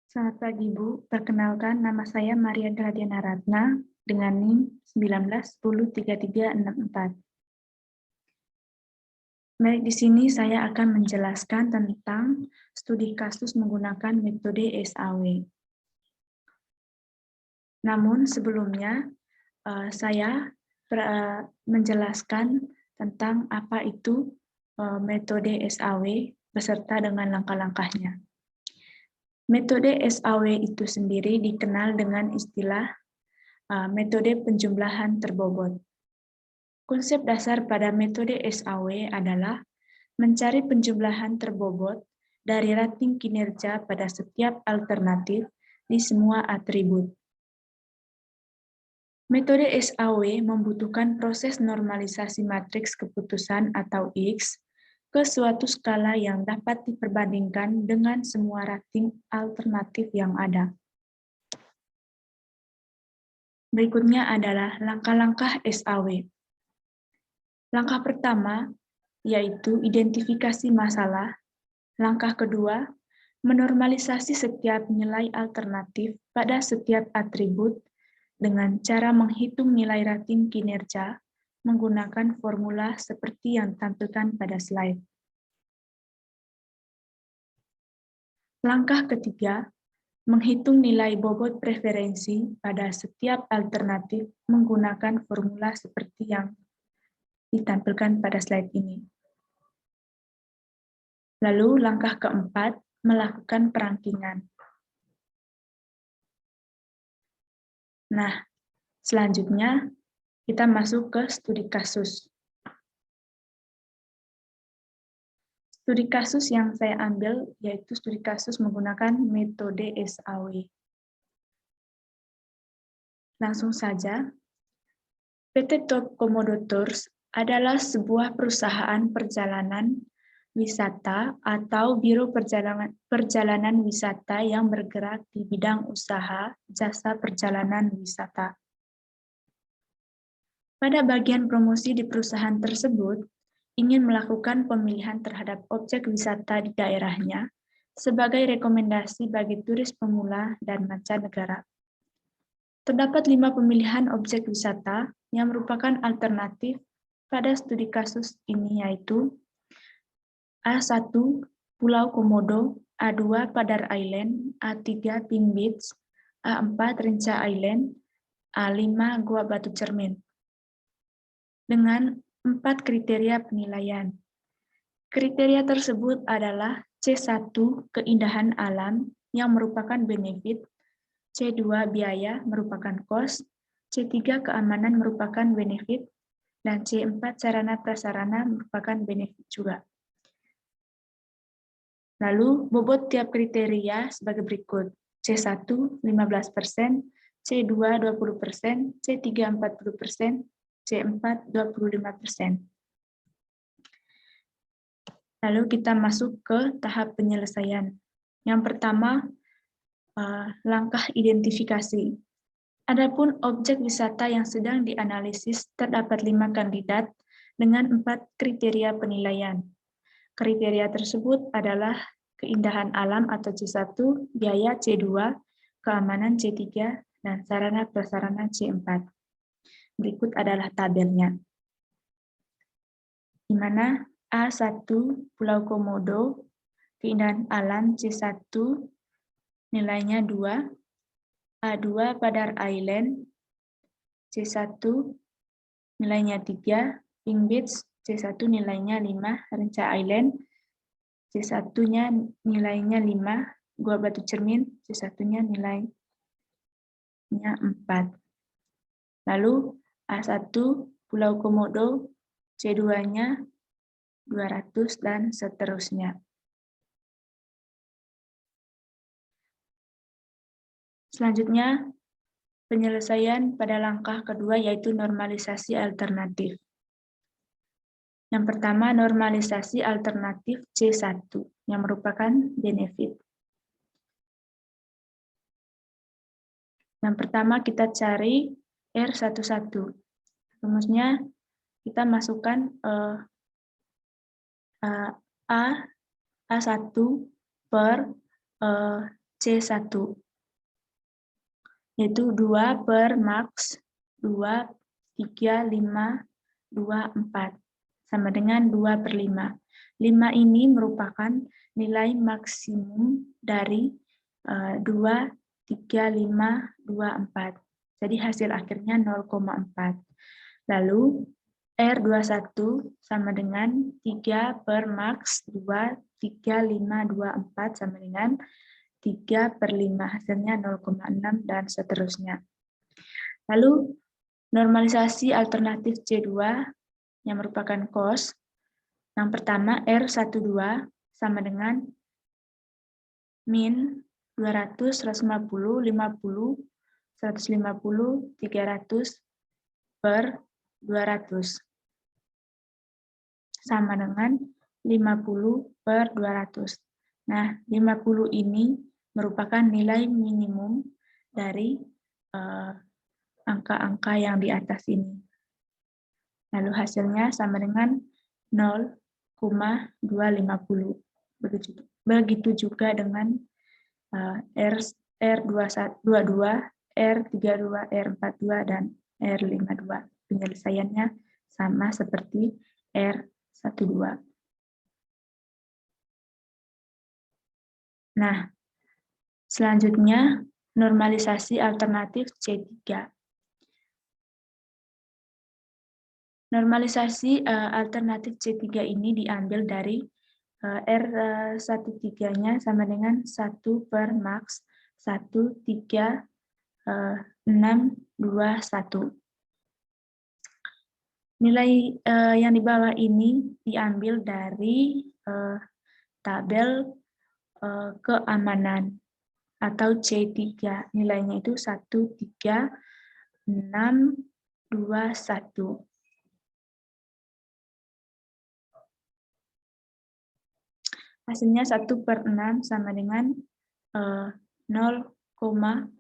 Selamat pagi, Bu. Perkenalkan, nama saya Maria Gladiana Ratna dengan NIM 19103364. Baik, di sini saya akan menjelaskan tentang studi kasus menggunakan metode SAW. Namun sebelumnya, saya menjelaskan tentang apa itu metode SAW beserta dengan langkah-langkahnya. Metode SAW itu sendiri dikenal dengan istilah metode penjumlahan terbobot. Konsep dasar pada metode SAW adalah mencari penjumlahan terbobot dari rating kinerja pada setiap alternatif di semua atribut. Metode SAW membutuhkan proses normalisasi matriks keputusan atau X ke suatu skala yang dapat diperbandingkan dengan semua rating alternatif yang ada. Berikutnya adalah langkah-langkah SAW. Langkah pertama yaitu identifikasi masalah. Langkah kedua, menormalisasi setiap nilai alternatif pada setiap atribut dengan cara menghitung nilai rating kinerja menggunakan formula seperti yang tampilkan pada slide. Langkah ketiga, menghitung nilai bobot preferensi pada setiap alternatif menggunakan formula seperti yang ditampilkan pada slide ini. Lalu langkah keempat, melakukan perangkingan. Nah, selanjutnya kita masuk ke studi kasus. Studi kasus yang saya ambil yaitu studi kasus menggunakan metode SAW. Langsung saja, PT Top Komodo Tours adalah sebuah perusahaan perjalanan wisata atau biro perjalanan wisata yang bergerak di bidang usaha jasa perjalanan wisata. Pada bagian promosi di perusahaan tersebut, ingin melakukan pemilihan terhadap objek wisata di daerahnya sebagai rekomendasi bagi turis pemula dan mancanegara. Terdapat 5 pemilihan objek wisata yang merupakan alternatif pada studi kasus ini yaitu A1 Pulau Komodo, A2 Padar Island, A3 Pink Beach, A4 Rinca Island, A5 Gua Batu Cermin. Dengan 4 kriteria penilaian. Kriteria tersebut adalah C1 keindahan alam yang merupakan benefit, C2 biaya merupakan cost, C3 keamanan merupakan benefit, dan C4 sarana prasarana merupakan benefit juga. Lalu bobot tiap kriteria sebagai berikut. C1 15%, C2 20%, C3 40%, C4 25%. Lalu kita masuk ke tahap penyelesaian. Yang pertama, langkah identifikasi. Adapun objek wisata yang sedang dianalisis terdapat 5 kandidat dengan 4 kriteria penilaian. Kriteria tersebut adalah keindahan alam atau C1, biaya C2, keamanan C3, dan sarana prasarana C4. Berikut adalah tabelnya. Di mana A1 Pulau Komodo, keindahan alam C1, nilainya 2, A2 Padar Island, C1, nilainya 3, Pink Beach, C1 nilainya 5, Rinca Island, C1-nya nilainya 5, Gua Batu Cermin, C1-nya nilainya 4. Lalu A1 Pulau Komodo, C2-nya 200 dan seterusnya. Selanjutnya, penyelesaian pada langkah kedua yaitu normalisasi alternatif. Yang pertama, normalisasi alternatif C1 yang merupakan benefit. Yang pertama kita cari R11. Rumusnya kita masukkan A1 per C1, yaitu 2 per max 2, 3, 5, 2, 4, sama dengan 2 per 5. 5 ini merupakan nilai maksimum dari 2, 3, 5, 2, 4. Jadi hasil akhirnya 0,4. Lalu R21 sama dengan 3 per max 2, 3, 5, 2, 4 sama dengan 3 per 5, hasilnya 0,6 dan seterusnya. Lalu normalisasi alternatif C2 yang merupakan cos. Yang pertama R12 sama dengan min 200, 150, 50, 150, 300 per 200. Sama dengan 50 per 200. Nah, 50 ini merupakan nilai minimum dari angka-angka yang di atas ini. Lalu hasilnya sama dengan 0,250. Begitu juga dengan R22, R32, R42, dan R52. Penyelesaiannya sama seperti R12. Nah, selanjutnya normalisasi alternatif C3. Normalisasi alternatif C3 ini diambil dari R13-nya sama dengan 1 per max 1, 3, 6, 2, 1. Nilai yang di bawah ini diambil dari tabel keamanan atau C3. Nilainya itu 1, 3, 6, 2, 1. Hasilnya 1 per 6 sama dengan 0,167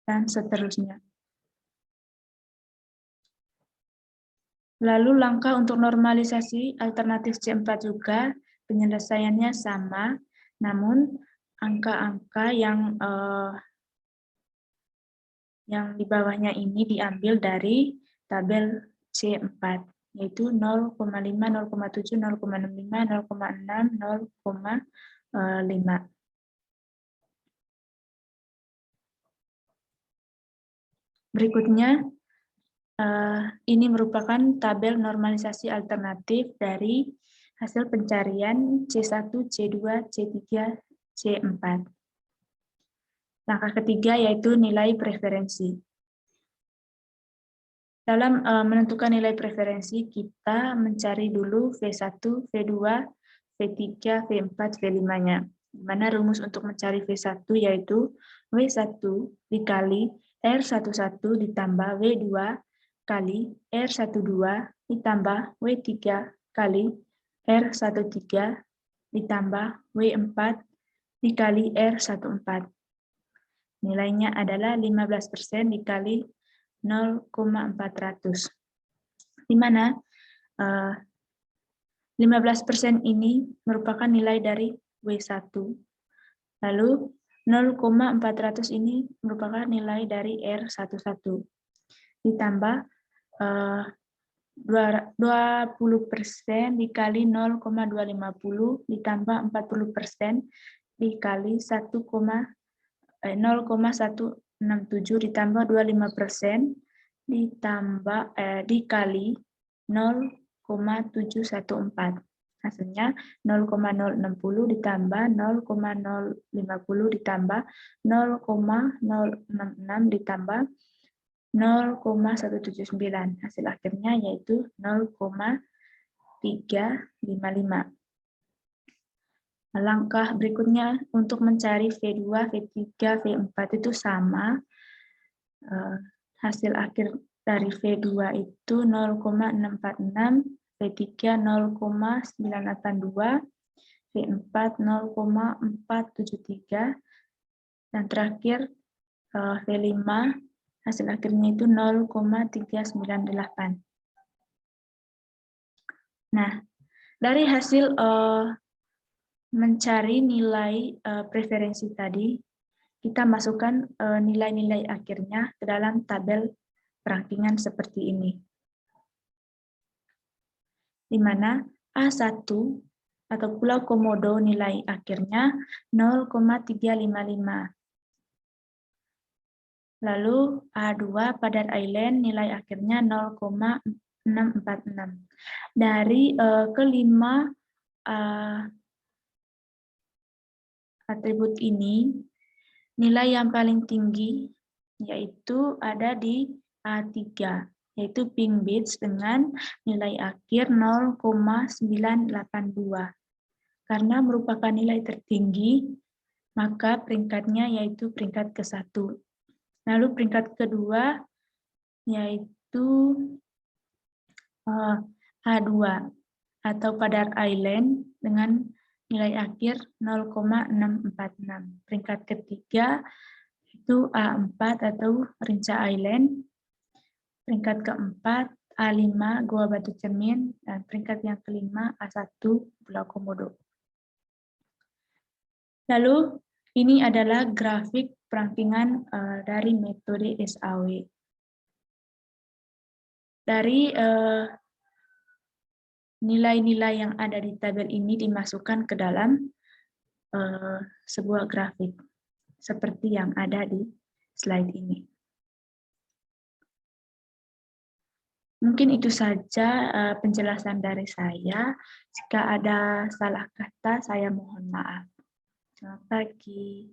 dan seterusnya. Lalu langkah untuk normalisasi alternatif C4 juga penyelesaiannya sama, namun angka-angka yang di bawahnya ini diambil dari tabel C4. Yaitu 0,5, 0,7, 0,65, 0,6, 0,5. Berikutnya, ini merupakan tabel normalisasi alternatif dari hasil pencarian C1, C2, C3, C4. Langkah ketiga yaitu nilai preferensi. Dalam menentukan nilai preferensi, kita mencari dulu V1, V2, V3, V4, V5-nya. Di mana rumus untuk mencari V1 yaitu W1 dikali R11 ditambah W2 kali R12 ditambah W3 kali R13 ditambah W4 dikali R14. Nilainya adalah 15% dikali 0,400, di mana 15% ini merupakan nilai dari W1. Lalu 0,400 ini merupakan nilai dari R11. Ditambah 20% dikali 0,250 ditambah 40% dikali 0,167 ditambah 25% ditambah dikali 0,714. Hasilnya 0,060 ditambah 0,050 ditambah 0,066 ditambah 0,179. Hasil akhirnya yaitu 0,355. Langkah berikutnya untuk mencari V2, V3, V4 itu sama. Hasil akhir dari V2 itu 0,646, V3 0,982, V4 0,473, dan terakhir V5 hasil akhirnya itu 0,398. Nah, dari hasil mencari nilai preferensi tadi, kita masukkan nilai-nilai akhirnya ke dalam tabel perankingan seperti ini. Di mana A1 atau Pulau Komodo nilai akhirnya 0,355. Lalu A2 Padar Island nilai akhirnya 0,646. Dari kelima atribut ini, nilai yang paling tinggi yaitu ada di A3, yaitu Pink Beach dengan nilai akhir 0,982. Karena merupakan nilai tertinggi, maka peringkatnya yaitu peringkat ke-1. Lalu peringkat kedua yaitu A2 atau Padar Island dengan nilai akhir 0,646. Peringkat ketiga itu A4 atau Rinca Island. Peringkat keempat A5 Gua Batu Cermin, dan peringkat yang kelima A1 Pulau Komodo. Lalu ini adalah grafik perankingan dari metode SAW. Dari nilai-nilai yang ada di tabel ini dimasukkan ke dalam sebuah grafik seperti yang ada di slide ini. Mungkin itu saja penjelasan dari saya. Jika ada salah kata, saya mohon maaf. Selamat pagi.